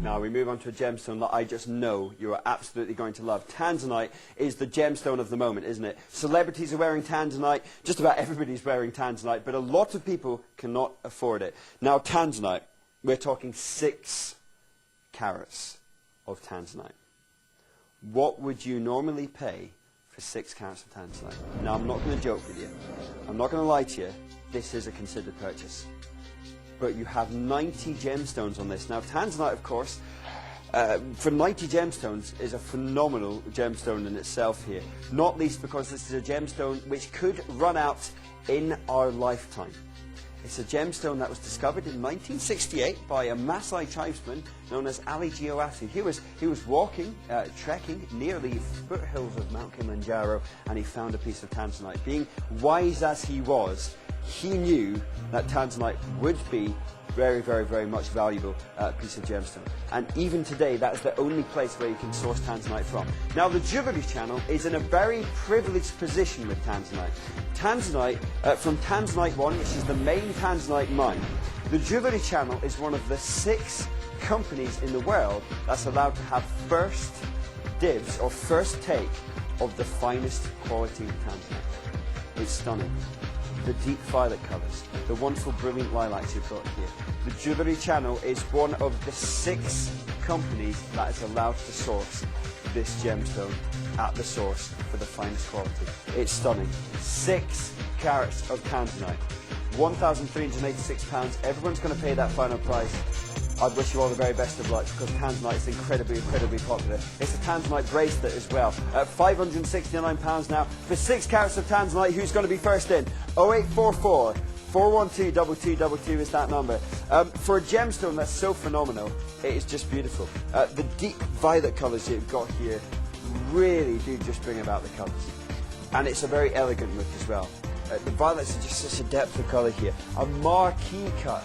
Now we move on to a gemstone that I just know you are absolutely going to love. Tanzanite is the gemstone of the moment, isn't it? Celebrities are wearing Tanzanite, just about everybody's wearing Tanzanite, but a lot of people cannot afford it. Now Tanzanite, we're talking 6 carats of Tanzanite. What would you normally pay for 6 carats of Tanzanite? Now I'm not going to joke with you, I'm not going to lie to you, this is a considered purchase. But you have 90 gemstones on this. Now Tanzanite, of course, for 90 gemstones is a phenomenal gemstone in itself here. Not least because this is a gemstone which could run out in our lifetime. It's a gemstone that was discovered in 1968 by a Maasai tribesman known as Ali Gioassi. He was walking, trekking near the foothills of Mount Kilimanjaro, and he found a piece of Tanzanite. Being wise as he was, he knew that Tanzanite would be very, very, very much valuable piece of gemstone. And even today, that is the only place where you can source Tanzanite from. Now, the Jewellery Channel is in a very privileged position with Tanzanite. Tanzanite, from Tanzanite 1, which is the main Tanzanite mine, the Jewellery Channel is one of the 6 companies in the world that's allowed to have first dibs, or first take, of the finest quality of Tanzanite. It's stunning. The deep violet colours, the wonderful brilliant lilacs you've got here. The Jewellery Channel is one of the 6 companies that is allowed to source this gemstone at the source for the finest quality. It's stunning. 6 carats of Tanzanite, £1,386. Everyone's going to pay that final price. I wish you all the very best of luck because Tanzanite is incredibly, incredibly popular. It's a Tanzanite bracelet as well. At £569 now for 6 carats of Tanzanite. Who's going to be first in? 0844 412 2222 is that number. For a gemstone that's so phenomenal, it is just beautiful. The deep violet colours you've got here really do just bring about the colours. And it's a very elegant look as well. The violets are just such a depth of colour here. A marquee cut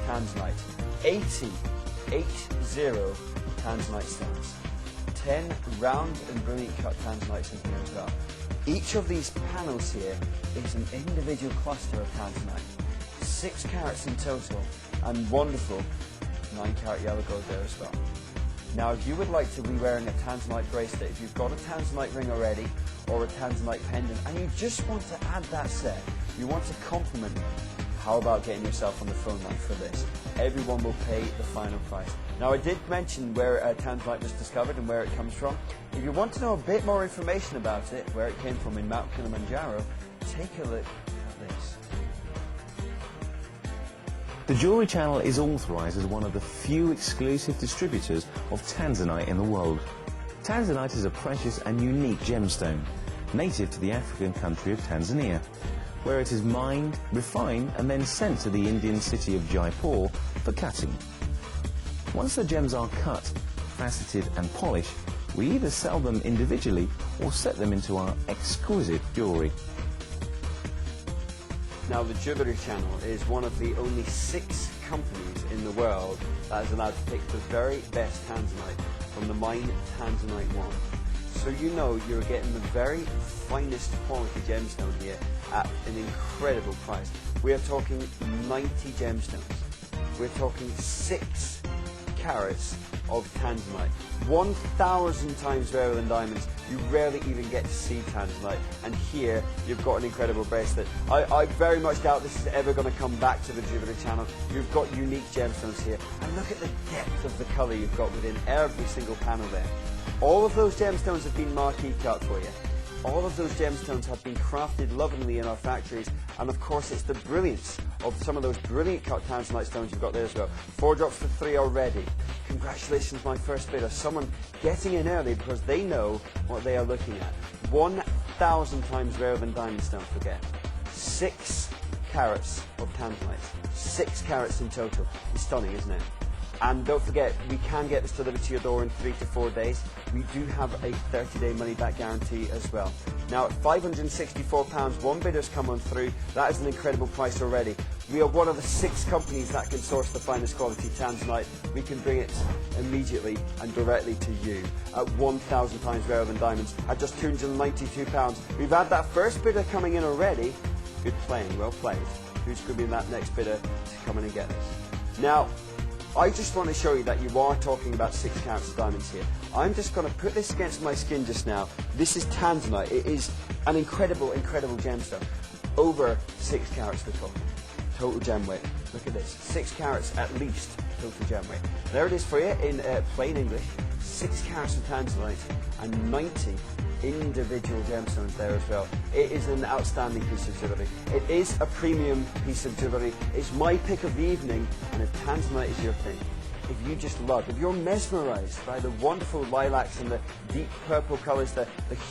Tanzanite. 80 Tanzanite stones. 10 round and brilliant cut Tanzanites in here as well. Each of these panels here is an individual cluster of Tanzanite. 6 carats in total, and wonderful 9 carat yellow gold there as well. Now if you would like to be wearing a Tanzanite bracelet, if you've got a Tanzanite ring already, or a Tanzanite pendant, and you just want to add that set, you want to complement it, how about getting yourself on the phone line for this? Everyone will pay the final price. Now I did mention where Tanzanite was discovered and where it comes from. If you want to know a bit more information about it, where it came from in Mount Kilimanjaro, take a look at this. The Jewellery Channel is authorised as one of the few exclusive distributors of Tanzanite in the world. Tanzanite is a precious and unique gemstone, native to the African country of Tanzania, where it is mined, refined and then sent to the Indian city of Jaipur for cutting. Once the gems are cut, faceted and polished, we either sell them individually or set them into our exquisite jewellery. Now the Jewellery Channel is one of the only 6 companies in the world that is allowed to pick the very best Tanzanite from the mine Tanzanite 1. So you know you're getting the very finest quality gemstone here at an incredible price. We are talking 90 gemstones. We're talking 6 carats of Tanzanite. 1,000 times rarer than diamonds. You rarely even get to see Tanzanite. And here you've got an incredible bracelet. I very much doubt this is ever going to come back to the Jewellery Channel. You've got unique gemstones here. And look at the depth of the colour you've got within every single panel there. All of those gemstones have been marquee cut for you. All of those gemstones have been crafted lovingly in our factories, and of course it's the brilliance of some of those brilliant cut Tanzanite stones you've got there as well. 4 drops for 3 already. Congratulations, my first bidder. Someone getting in early because they know what they are looking at. 1,000 times rarer than diamonds, don't forget. 6 carats of Tanzanite. 6 carats in total. It's stunning, isn't it? And don't forget, we can get this delivered to your door in 3 to 4 days. We do have a 30-day money-back guarantee as well. Now, at £564, one bidder's come on through. That is an incredible price already. We are one of the 6 companies that can source the finest quality Tanzanite. We can bring it immediately and directly to you at 1,000 times rarer than diamonds at just £292. We've had that first bidder coming in already. Good playing, well played. Who's going to be that next bidder to come in and get this? Now, I just want to show you that you are talking about 6 carats of diamonds here. I'm just going to put this against my skin just now. This is tanzanite. It is an incredible, incredible gemstone. Over 6 carats we're talking. Total gem weight. Look at this. 6 carats at least total gem weight. There it is for you in plain English. 6 carats of tanzanite and 90 individual gemstones there as well. It is an outstanding piece of jewellery. It is a premium piece of jewellery. It's my pick of the evening, and if tanzanite is your thing, if you just love, if you're mesmerised by the wonderful lilacs and the deep purple colours, the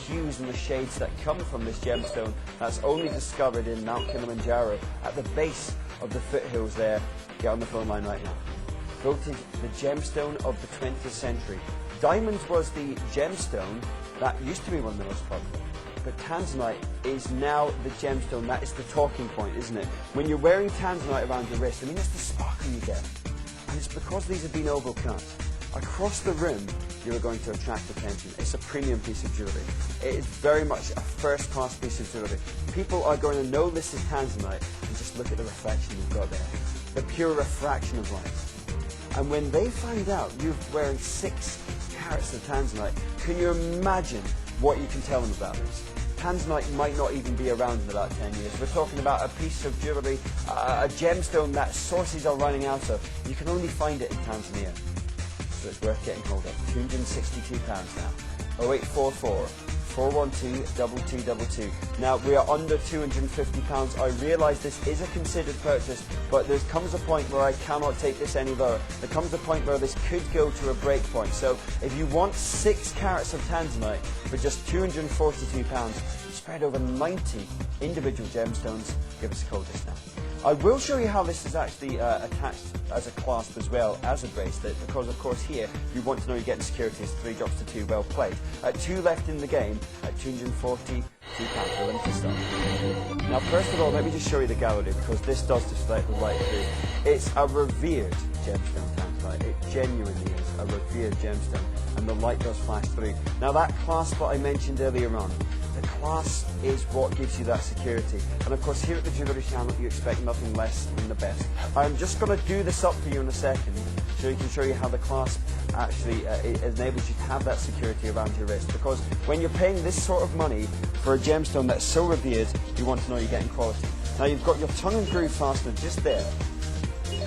hues and the shades that come from this gemstone that's only discovered in Mount Kilimanjaro at the base of the foothills there, get on the phone line right now. Voted the gemstone of the 20th century. Diamond was the gemstone that used to be one of the most popular. But tanzanite is now the gemstone. That is the talking point, isn't it? When you're wearing tanzanite around your wrist, I mean, it's the sparkle you get. And it's because these have been oval cut. Across the room, you are going to attract attention. It's a premium piece of jewellery. It is very much a first-class piece of jewellery. People are going to know this is tanzanite and just look at the reflection you've got there. The pure refraction of light. And when they find out you're wearing 6 carats of tanzanite, can you imagine what you can tell them about this? Tanzanite might not even be around in about 10 years. We're talking about a piece of jewellery, a gemstone that sources are running out of. You can only find it in Tanzania. So it's worth getting hold of. £262 now. 0844 412 2222. Now, we are under £250. I realise this is a considered purchase, but there comes a point where I cannot take this any lower. There comes a point where this could go to a break point. So if you want 6 carats of tanzanite for just £242, spread over 90 individual gemstones, give us a call just now. I will show you how this is actually attached as a clasp as well as a bracelet, because of course here you want to know you're getting security. It's 3 drops to 2, well played. 2 left in the game at £242 for limited stock. Now first of all, let me just show you the gallery, because this does just let the light through. It's a revered gemstone tanzanite. It genuinely is a revered gemstone, and the light does flash through. Now that clasp that I mentioned earlier on, the clasp is what gives you that security. And of course here at the Jewellery Channel you expect nothing less than the best. I'm just going to do this up for you in a second so I can show you how the clasp actually enables you to have that security around your wrist. Because when you're paying this sort of money for a gemstone that's so revered, you want to know you're getting quality. Now you've got your tongue and groove fastener just there.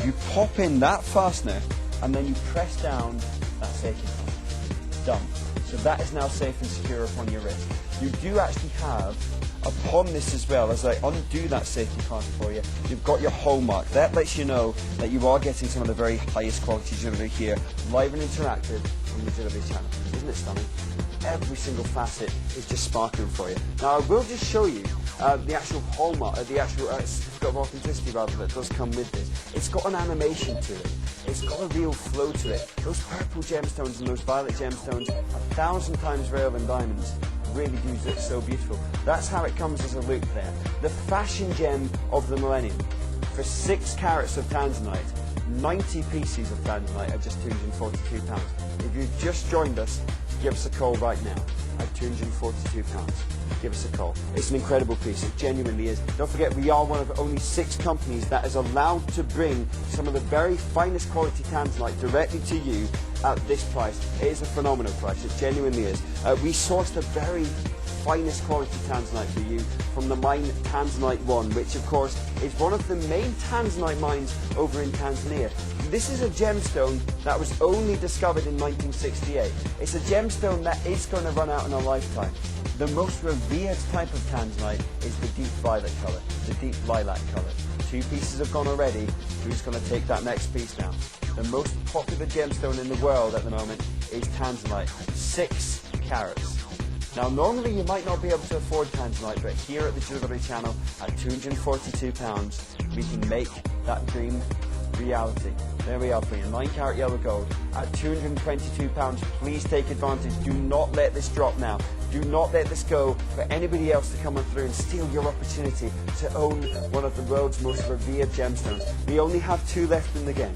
You pop in that fastener and then you press down that safety point. Done. So that is now safe and secure upon your wrist. You do actually have, upon this as well, as I undo that safety clasp for you, you've got your hallmark. That lets you know that you are getting some of the very highest quality jewellery here, live and interactive on the Jewellery Channel. Isn't it stunning? Every single facet is just sparkling for you. Now I will just show you the actual hallmark, the actual certificate of authenticity rather, that does come with this. It's got an animation to it. It's got a real flow to it. Those purple gemstones and those violet gemstones, 1,000 times rarer than diamonds, really do look so beautiful. That's how it comes as a look there. The fashion gem of the millennium. For 6 carats of tanzanite, 90 pieces of tanzanite at just £242. If you've just joined us, give us a call right now at £242. Give us a call. It's an incredible piece. It genuinely is. Don't forget, we are one of only 6 companies that is allowed to bring some of the very finest quality tanzanite directly to you at this price. It is a phenomenal price. It genuinely is. We sourced the very finest quality tanzanite for you from the mine Tanzanite 1, which of course is one of the main tanzanite mines over in Tanzania. This is a gemstone that was only discovered in 1968. It's a gemstone that is going to run out in a lifetime. The most revered type of tanzanite is the deep violet colour, the deep lilac colour. 2 pieces have gone already. Who's going to take that next piece now? The most popular gemstone in the world at the moment is tanzanite, 6 carats. Now normally you might not be able to afford tanzanite, but here at the Jewellery Channel at £242 we can make that dream reality. There we are for you, 9 carat yellow gold at £222. Please take advantage. Do not let this drop now. Do not let this go for anybody else to come on through and steal your opportunity to own one of the world's most revered gemstones. We only have 2 left in the game.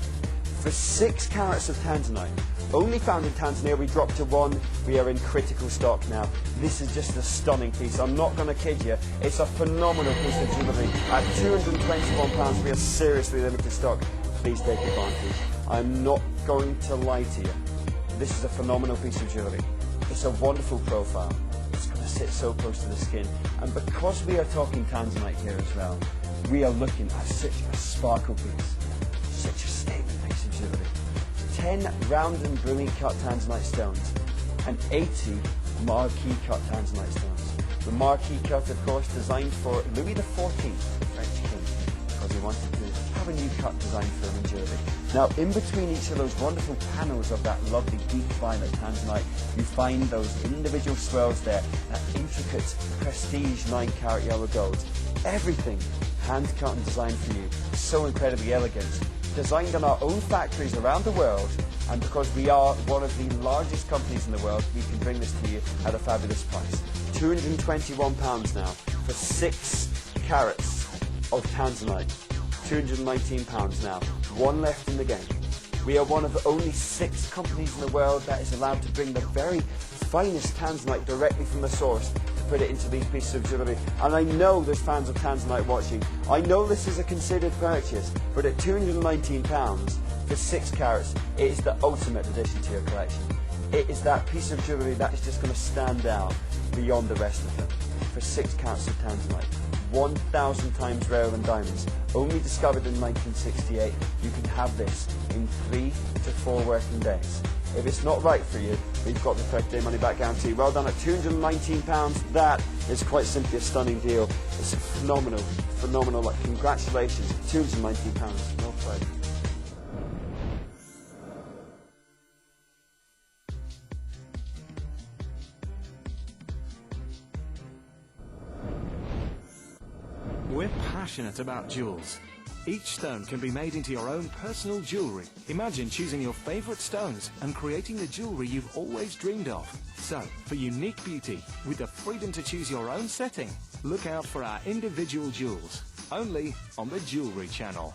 For 6 carats of tanzanite, only found in Tanzania, we dropped to 1. We are in critical stock now. This is just a stunning piece. I'm not going to kid you. It's a phenomenal piece of jewellery. At £221, we are seriously limited stock. Please take advantage. I'm not going to lie to you. This is a phenomenal piece of jewellery. It's a wonderful profile. It's going to sit so close to the skin. And because we are talking tanzanite here as well, we are looking at such a sparkle piece, such a statement piece of jewellery. 10 round and brilliant cut tanzanite stones and 80 marquee cut tanzanite stones. The marquee cut, of course, designed for Louis XIV, the French king, because he wanted to have a new cut designed for him in jewellery. Now, in between each of those wonderful panels of that lovely deep violet tanzanite, you find those individual swirls there, that intricate prestige 9-carat yellow gold. Everything hand-cut and designed for you, so incredibly elegant. Designed in our own factories around the world, and because we are one of the largest companies in the world, we can bring this to you at a fabulous price. £221 now for 6 carats of tanzanite. £219 now. One left in the game. We are one of only 6 companies in the world that is allowed to bring the very finest tanzanite directly from the source to put it into these pieces of jewellery. And I know there's fans of tanzanite watching. I know this is a considered purchase, but at £219 for 6 carats, it is the ultimate addition to your collection. It is that piece of jewellery that is just going to stand out beyond the rest of them. For 6 carats of tanzanite, 1,000 times rarer than diamonds, only discovered in 1968, you can have this in 3 to 4 working days. If it's not right for you, we've got the 30-day money-back guarantee. Well done at £219. That is quite simply a stunning deal. It's a phenomenal, like, congratulations, £219. Well played. We're passionate about jewels. Each stone can be made into your own personal jewellery. Imagine choosing your favourite stones and creating the jewellery you've always dreamed of. So, for unique beauty, with the freedom to choose your own setting, look out for our individual jewels, only on the Jewellery Channel.